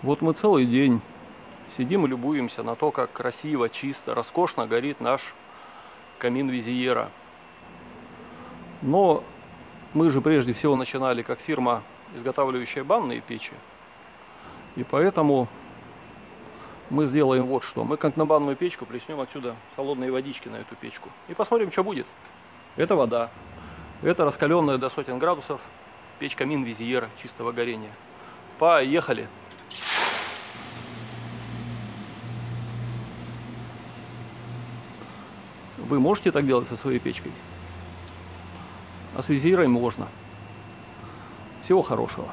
Вот мы целый день сидим и любуемся на то, как красиво, чисто, роскошно горит наш камин Визиера. Но мы же прежде всего начинали как фирма, изготавливающая банные печи. И поэтому мы сделаем вот что. Мы как на банную печку плеснем отсюда холодные водички на эту печку. И посмотрим, что будет. Это вода. Это раскаленная до сотен градусов печь-камин Визиера чистого горения. Поехали! Вы можете так делать со своей печкой? А с Визиерой можно. Всего хорошего.